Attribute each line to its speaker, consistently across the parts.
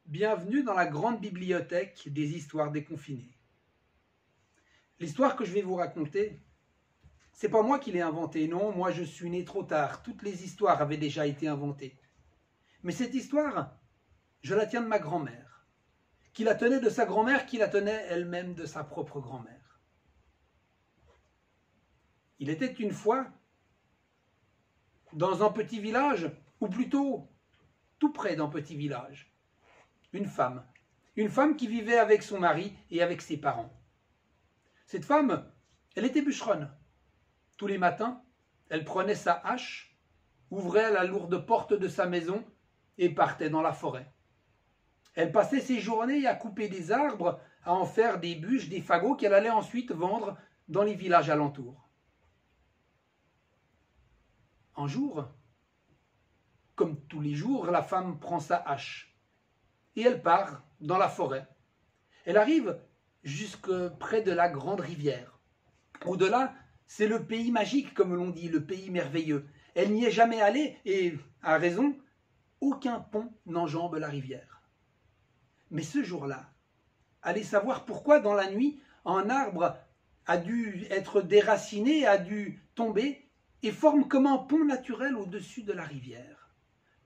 Speaker 1: Bienvenue dans la grande bibliothèque des histoires déconfinées. L'histoire que je vais vous raconter, c'est pas moi qui l'ai inventée, non, moi je suis né trop tard, toutes les histoires avaient déjà été inventées. Mais cette histoire, je la tiens de ma grand-mère, qui la tenait de sa grand-mère, qui la tenait elle-même de sa propre grand-mère. Il était une fois, dans un petit village, ou plutôt tout près d'un petit village, une femme qui vivait avec son mari et avec ses parents. Cette femme, elle était bûcheronne. Tous les matins, elle prenait sa hache, ouvrait la lourde porte de sa maison et partait dans la forêt. Elle passait ses journées à couper des arbres, à en faire des bûches, des fagots qu'elle allait ensuite vendre dans les villages alentours. Un jour, comme tous les jours, la femme prend sa hache et elle part dans la forêt. Elle arrive jusque près de la grande rivière. Au-delà, c'est le pays magique, comme l'on dit, le pays merveilleux. Elle n'y est jamais allée et, à raison, aucun pont n'enjambe la rivière. Mais ce jour-là, allez savoir pourquoi dans la nuit, un arbre a dû être déraciné, a dû tomber et forme comme un pont naturel au-dessus de la rivière.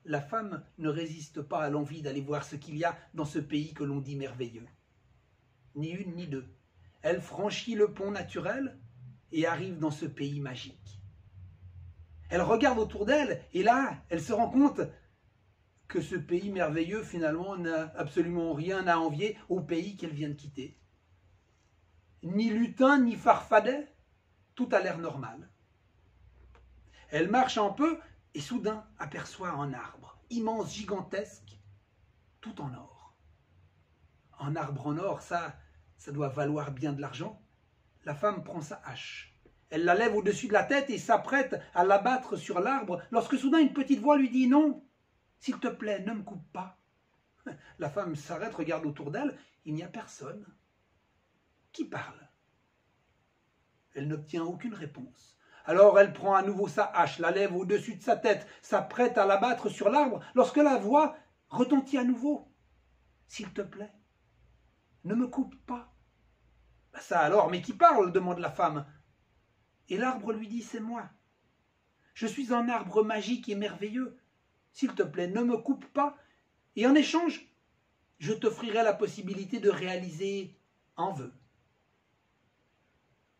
Speaker 1: La femme ne résiste pas à l'envie d'aller voir ce qu'il y a dans ce pays que l'on dit merveilleux. Ni une ni deux. Elle franchit le pont naturel et arrive dans ce pays magique. Elle regarde autour d'elle et là, elle se rend compte que ce pays merveilleux, finalement, n'a absolument rien à envier au pays qu'elle vient de quitter. Ni lutin, ni farfadet, tout a l'air normal. Elle marche un peu et soudain aperçoit un arbre, immense, gigantesque, tout en or. Un arbre en or, ça doit valoir bien de l'argent. La femme prend sa hache. Elle la lève au-dessus de la tête et s'apprête à l'abattre sur l'arbre lorsque soudain une petite voix lui dit « Non, s'il te plaît, ne me coupe pas ». La femme s'arrête, regarde autour d'elle, il n'y a personne. Qui parle? Elle n'obtient aucune réponse. Alors elle prend à nouveau sa hache, la lève au-dessus de sa tête, s'apprête à l'abattre sur l'arbre, lorsque la voix retentit à nouveau. « S'il te plaît, ne me coupe pas. » Ça alors, mais qui parle? Demande la femme. Et l'arbre lui dit, c'est moi. Je suis un arbre magique et merveilleux. S'il te plaît, ne me coupe pas. Et en échange, je t'offrirai la possibilité de réaliser un vœu.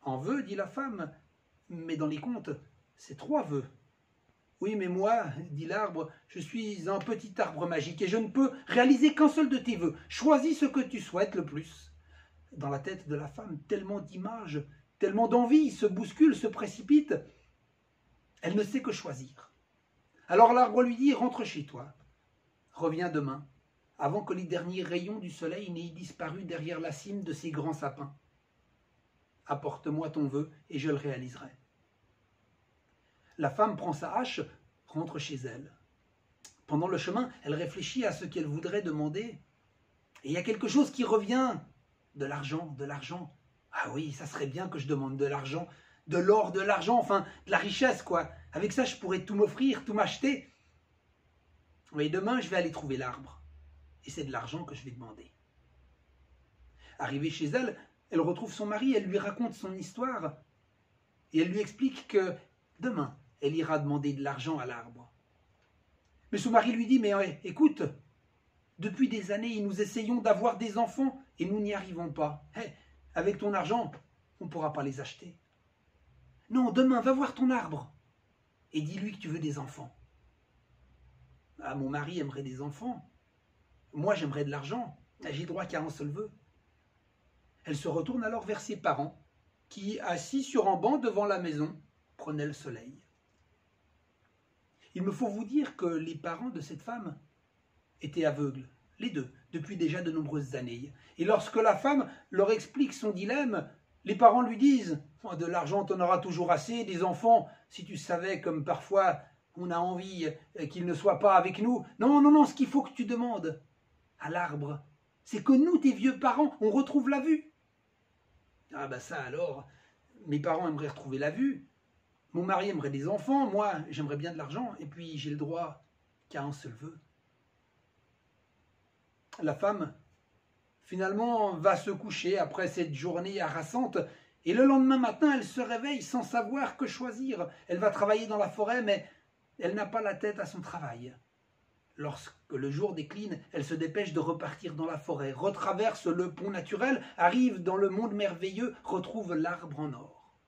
Speaker 1: Un vœu, dit la femme, mais dans les contes, c'est 3 vœux. Oui, mais moi, dit l'arbre, je suis un petit arbre magique et je ne peux réaliser qu'un seul de tes vœux. Choisis ce que tu souhaites le plus. Dans la tête de la femme, tellement d'images, tellement d'envies se bousculent, se précipitent. Elle ne sait que choisir. Alors l'arbre lui dit, rentre chez toi. Reviens demain, avant que les derniers rayons du soleil n'aient disparu derrière la cime de ces grands sapins. Apporte-moi ton vœu et je le réaliserai. La femme prend sa hache, rentre chez elle. Pendant le chemin, elle réfléchit à ce qu'elle voudrait demander. Et il y a quelque chose qui revient. De l'argent, de l'argent. Ah oui, ça serait bien que je demande de l'argent, de l'or, de l'argent, enfin, de la richesse, quoi. Avec ça, je pourrais tout m'offrir, tout m'acheter. Oui, demain, je vais aller trouver l'arbre. Et c'est de l'argent que je vais demander. Arrivée chez elle, elle retrouve son mari, elle lui raconte son histoire. Et elle lui explique que demain, elle ira demander de l'argent à l'arbre. Mais son mari lui dit, mais ouais, écoute, depuis des années, nous essayons d'avoir des enfants et nous n'y arrivons pas. Hey, avec ton argent, on ne pourra pas les acheter. Non, demain, va voir ton arbre et dis-lui que tu veux des enfants. Ah, mon mari aimerait des enfants. Moi, j'aimerais de l'argent. J'ai droit qu'à un seul vœu. Elle se retourne alors vers ses parents qui, assis sur un banc devant la maison, prenaient le soleil. Il me faut vous dire que les parents de cette femme étaient aveugles, les deux, depuis déjà de nombreuses années. Et lorsque la femme leur explique son dilemme, les parents lui disent « De l'argent, tu en auras toujours assez, des enfants, si tu savais comme parfois on a envie qu'ils ne soient pas avec nous. Non, non, non, ce qu'il faut que tu demandes à l'arbre, c'est que nous, tes vieux parents, on retrouve la vue. » Ah ben ça alors, mes parents aimeraient retrouver la vue, mon mari aimerait des enfants, moi j'aimerais bien de l'argent, et puis j'ai le droit qu'à un seul vœu. La femme, finalement, va se coucher après cette journée harassante et le lendemain matin, elle se réveille sans savoir que choisir. Elle va travailler dans la forêt, mais elle n'a pas la tête à son travail. Lorsque le jour décline, elle se dépêche de repartir dans la forêt, retraverse le pont naturel, arrive dans le monde merveilleux, retrouve l'arbre en or.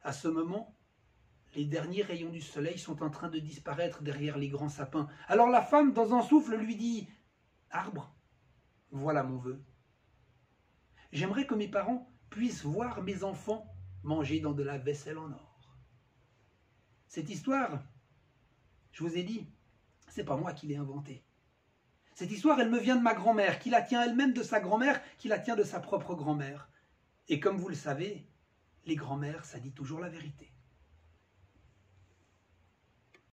Speaker 1: À ce moment, les derniers rayons du soleil sont en train de disparaître derrière les grands sapins. Alors la femme, dans un souffle, lui dit « Arbre, voilà mon vœu. J'aimerais que mes parents puissent voir mes enfants manger dans de la vaisselle en or. » Cette histoire, je vous ai dit, c'est pas moi qui l'ai inventée. Cette histoire, elle me vient de ma grand-mère, qui la tient elle-même de sa grand-mère, qui la tient de sa propre grand-mère. Et comme vous le savez, les grand-mères, ça dit toujours la vérité.